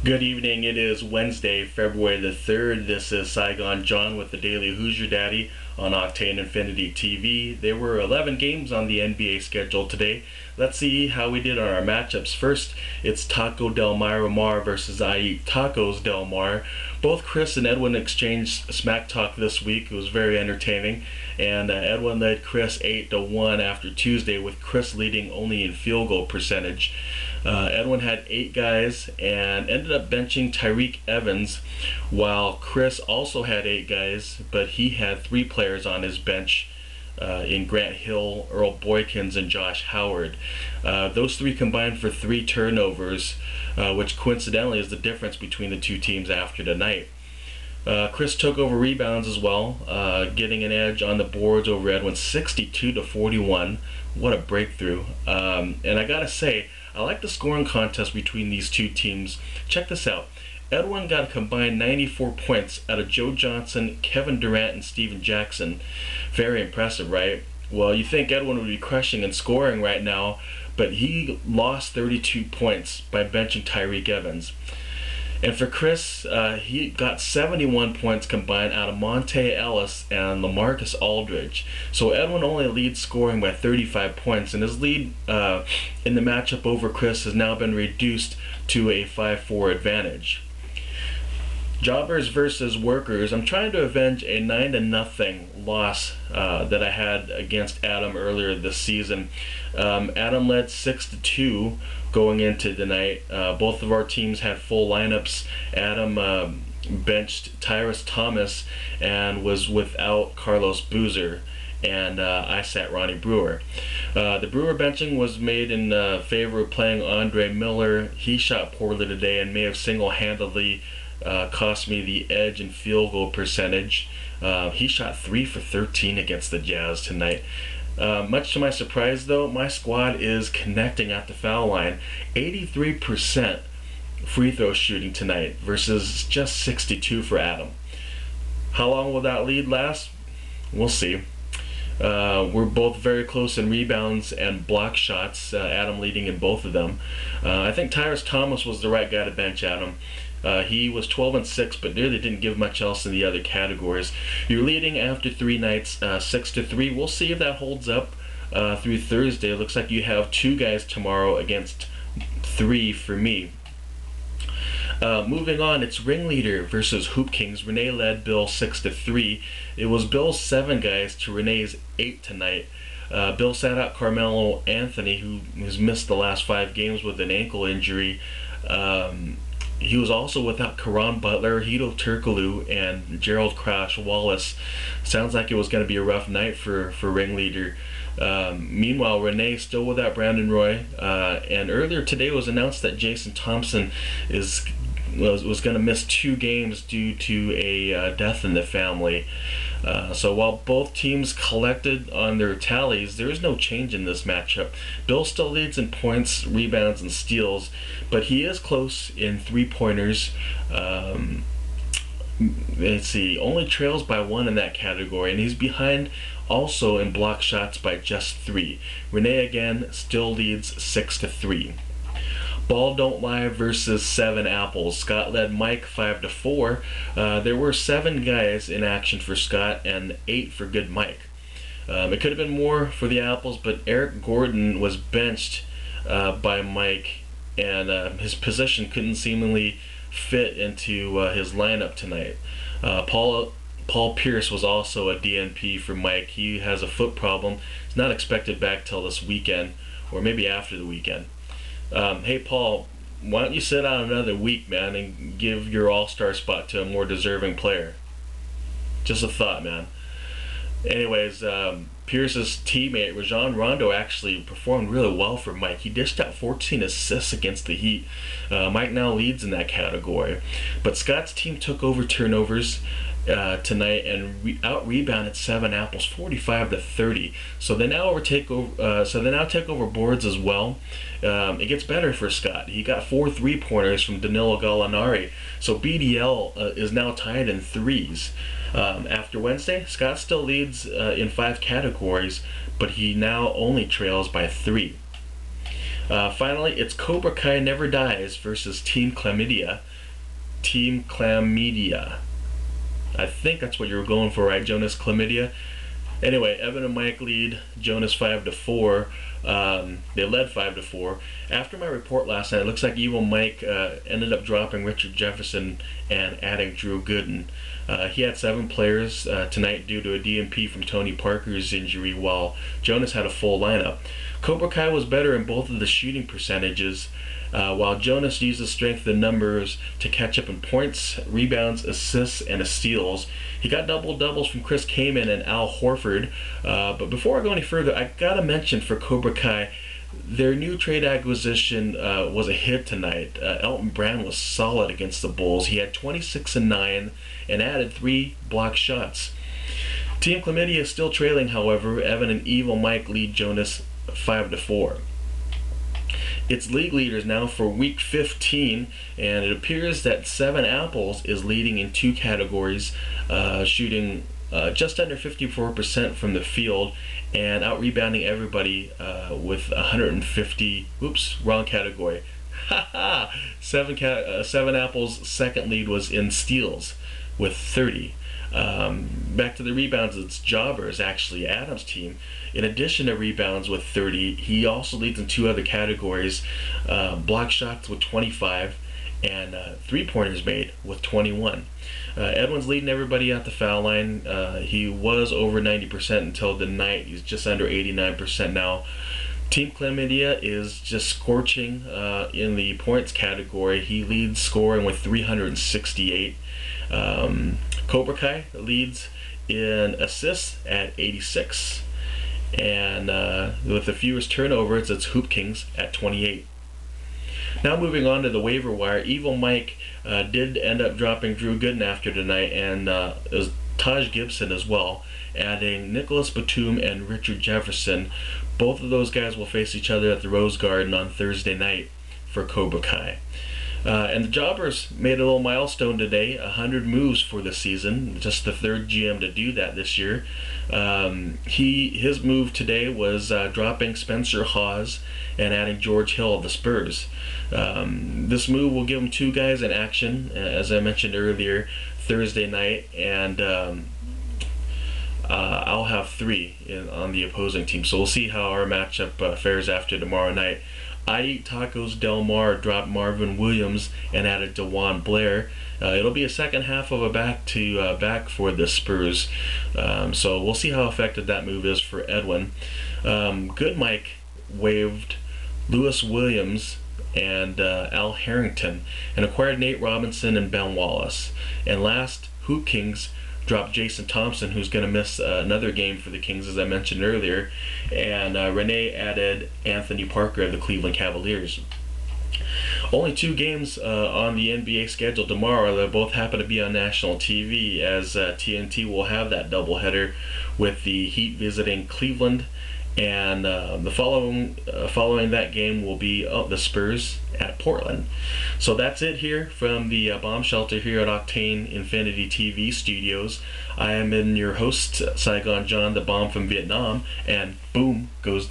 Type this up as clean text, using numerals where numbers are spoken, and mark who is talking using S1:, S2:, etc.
S1: Good evening. It is Wednesday, February the 3rd. This is Saigon John with the Daily Hoosier Daddy on Octane Infinity TV. There were 11 games on the NBA schedule today. Let's see how we did on our matchups. First, it's Taco Del Mar versus I Eat Tacos Del Mar. Both Chris and Edwin exchanged smack talk this week. It was very entertaining. And Edwin led Chris 8-1 after Tuesday, with Chris leading only in field goal percentage. Edwin had 8 guys and ended up benching Tyreke Evans, while Chris also had 8 guys, but he had 3 players on his bench in Grant Hill, Earl Boykins, and Josh Howard. Those 3 combined for 3 turnovers, which coincidentally is the difference between the two teams after tonight. Chris took over rebounds as well, getting an edge on the boards over Edwin, 62-41. What a breakthrough. And I gotta say, I like the scoring contest between these two teams. Check this out. Edwin got a combined 94 points out of Joe Johnson, Kevin Durant, and Steven Jackson. Very impressive, right? Well, you think Edwin would be crushing and scoring right now, but he lost 32 points by benching Tyreke Evans. And for Chris, he got 71 points combined out of Monte Ellis and LaMarcus Aldridge. So Edwin only leads scoring by 35 points, and his lead in the matchup over Chris has now been reduced to a 5-4 advantage. Jobbers versus workers. I'm trying to avenge a 9-0 loss that I had against Adam earlier this season. Adam led 6-2 going into tonight. Both of our teams had full lineups. Adam benched Tyrus Thomas and was without Carlos Boozer, and I sat Ronnie Brewer. The Brewer benching was made in favor of playing Andre Miller. He shot poorly today and may have single-handedly cost me the edge in field goal percentage. He shot 3 for 13 against the Jazz tonight. Much to my surprise, though, my squad is connecting at the foul line. 83% free throw shooting tonight versus just 62 for Adam. How long will that lead last? We'll see. We're both very close in rebounds and block shots, Adam leading in both of them. I think Tyrus Thomas was the right guy to bench Adam. He was 12-6, but really didn't give much else in the other categories. You're leading after 3 nights, 6-3. We'll see if that holds up through Thursday. It looks like you have 2 guys tomorrow against 3 for me. Moving on, it's Ringleader versus Hoop Kings. Renee led Bill 6-3. It was Bill's 7 guys to Renee's 8 tonight. Bill sat out Carmelo Anthony, who has missed the last 5 games with an ankle injury. He was also without Caron Butler, Hedo Turkoglu, and Gerald Crash Wallace. Sounds like it was going to be a rough night for Ringleader. Meanwhile, Renee still without Brandon Roy, and earlier today it was announced that Jason Thompson was going to miss 2 games due to a death in the family. So while both teams collected on their tallies, there is no change in this matchup. Bill still leads in points, rebounds, and steals, but he is close in 3-pointers. Let's see, only trails by 1 in that category, and he's behind also in block shots by just 3. Renee again still leads 6-3. Ball Don't Lie versus 7 Apples. Scott led Mike 5-4. There were 7 guys in action for Scott and 8 for Good Mike. It could have been more for the Apples, but Eric Gordon was benched by Mike, and his position couldn't seemingly fit into his lineup tonight. Paul Pierce was also a DNP for Mike. He has a foot problem. He's not expected back till this weekend, or maybe after the weekend. Hey Paul, why don't you sit out another week, man, and give your all-star spot to a more deserving player? Just a thought, man. Anyways, Pierce's teammate Rajon Rondo actually performed really well for Mike. He dished out 14 assists against the Heat. Mike now leads in that category. But Scott's team took over turnovers tonight and out-rebounded 7 Apples 45-30. So they now take over boards as well. It gets better for Scott. He got 4 3-pointers from Danilo Gallinari. So BDL is now tied in threes. After Wednesday, Scott still leads in 5 categories, but he now only trails by 3. Finally, it's Cobra Kai Never Dies versus Team Chlamydia. Team Clam Media. I think that's what you were going for, right, Jonas? Chlamydia? Anyway, Evan and Mike lead Jonas 5-4. They led 5-4. After my report last night, it looks like Evil Mike ended up dropping Richard Jefferson and adding Drew Gooden. He had 7 players tonight due to a DNP from Tony Parker's injury, while Jonas had a full lineup. Cobra Kai was better in both of the shooting percentages, while Jonas used the strength of the numbers to catch up in points, rebounds, assists, and steals. He got double-doubles from Chris Kaman and Al Horford. But before I go any further, I gotta mention for Cobra Kai, their new trade acquisition was a hit tonight. Elton Brand was solid against the Bulls. He had 26 and 9 and added 3 block shots. Team Chlamydia is still trailing, however. Evan and Evil Mike lead Jonas 5-4. It's league leaders now for week 15, and it appears that 7 Apples is leading in 2 categories, shooting just under 54% from the field and out-rebounding everybody with 150. Oops, wrong category. Haha! 7 Apples' second lead was in steals with 30. Back to the rebounds, it's Jobbers, actually, Adam's team. In addition to rebounds with 30, he also leads in 2 other categories, block shots with 25 and 3-pointers made with 21. Edwin's leading everybody at the foul line. He was over 90% until the night. He's just under 89% now. Team Chlamydia is just scorching in the points category. He leads scoring with 368. Cobra Kai leads in assists at 86. And with the fewest turnovers, it's Hoop Kings at 28. Now moving on to the waiver wire, Evil Mike did end up dropping Drew Gooden after tonight, and it was Taj Gibson as well, adding Nicholas Batum and Richard Jefferson. Both of those guys will face each other at the Rose Garden on Thursday night for Cobra Kai. And the Jobbers made a little milestone today, 100 moves for the season, just the 3rd GM to do that this year. His move today was dropping Spencer Hawes and adding George Hill of the Spurs. This move will give him 2 guys in action, as I mentioned earlier, Thursday night, and I'll have 3 on the opposing team. So we'll see how our matchup fares after tomorrow night. I Eat Tacos Del Mar dropped Marvin Williams and added DeJuan Blair. It'll be a second half of a back for the Spurs. So we'll see how effective that move is for Edwin. Good Mike waived Lewis Williams and Al Harrington and acquired Nate Robinson and Ben Wallace. And last, Hoop Kings dropped Jason Thompson, who's going to miss another game for the Kings, as I mentioned earlier, and Renee added Anthony Parker of the Cleveland Cavaliers. Only 2 games on the NBA schedule tomorrow that both happen to be on national TV, as TNT will have that doubleheader with the Heat visiting Cleveland, and the following that game will be the Spurs at Portland. So that's it here from the bomb shelter here at Octane Infinity TV studios. I am in your host, Saigon John, the bomb from Vietnam, and boom goes